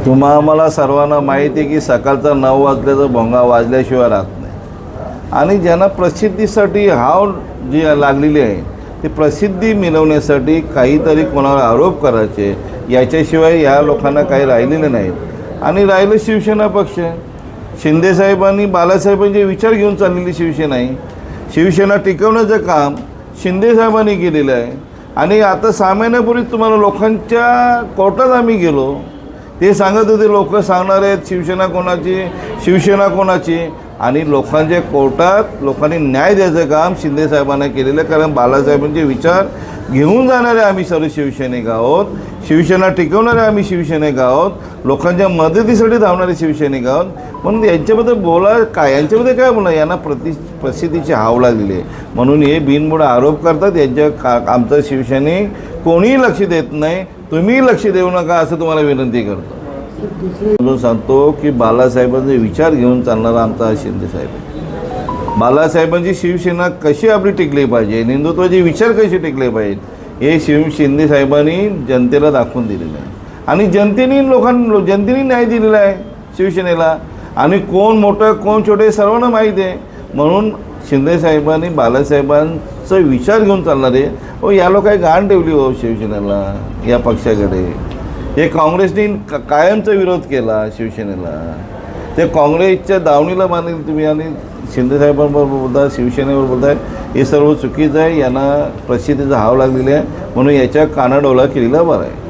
आम्हाला सर्वांना माहिती आहे की सकाळचा 9 वाजल्याचा भोंगा वाजल्याशिवाय राहत नाही आणि ज्यांना प्रसिद्धीसाठी हाव जी लागलेली आहे ती प्रसिद्धी मिळवण्यासाठी काहीतरी कोणावर आरोप करायचे याच्याशिवाय या लोकांना काही राहिलेलं नाही. आणि राहिलं शिवसेना पक्ष, शिंदेसाहेबांनी बाळासाहेबांचे विचार घेऊन चाललेली शिवसेना आहे. शिवसेना टिकवण्याचं काम शिंदेसाहेबांनी केलेलं आहे. आणि आता 6 महिन्यापूर्वीच तुम्हाला लोकांच्या कोर्टात आम्ही गेलो, ते सांगत होते लोक सांगणार आहेत शिवसेना कोणाची, शिवसेना कोणाची. आणि लोकांच्या कोर्टात लोकांनी न्याय द्यायचं काम शिंदेसाहेबांना केलेलं आहे. कारण बाळासाहेबांचे विचार घेऊन जाणारे आम्ही सर्व शिवसैनिक आहोत, शिवसेना टिकवणारे आम्ही शिवसैनिक आहोत, लोकांच्या मदतीसाठी धावणारे शिवसैनिक आहोत. म्हणून यांच्याबद्दल बोला काय, यांच्याबद्दल काय बोला, यांना प्रसिद्धीची हाव लागलेली आहे. म्हणून हे बिनबुड आरोप करतात. यांच्या आमचं शिवसैनिक कोणीही लक्ष देत नाही, तुम्ही लक्ष देऊ नका असं तुम्हाला विनंती करतो. म्हणून सांगतो की बाळासाहेबांचे विचार घेऊन चालणारा आमचा शिंदेसाहेब आहे. बाळासाहेबांची शिवसेना कशी आपली टिकली पाहिजे, हिंदुत्वाचे विचार कसे टिकले पाहिजेत हे शिंदेसाहेबांनी जनतेला दाखवून दिलेलं आहे. आणि जनतेने न्याय दिलेला आहे शिवसेनेला. आणि कोण मोठं कोण छोटे सर्वांना माहीत आहे. म्हणून शिंदेसाहेबांनी बाळासाहेबांचा विचार घेऊन चालणारे व या लोकांनी घाण ठेवली हो शिवसेनेला, या पक्षाकडे. हे काँग्रेसने कायमचा विरोध केला शिवसेनेला. ते काँग्रेसच्या दावणीला मानेल तुम्ही आणि शिंदेसाहेबांबरोबर बोलता, शिवसेनेवर बोलताय, हे सर्व चुकीचं आहे. यांना प्रसिद्धीचा हाव लागलेला आहे. म्हणून याच्या कानाडोला केलेला बरा आहे.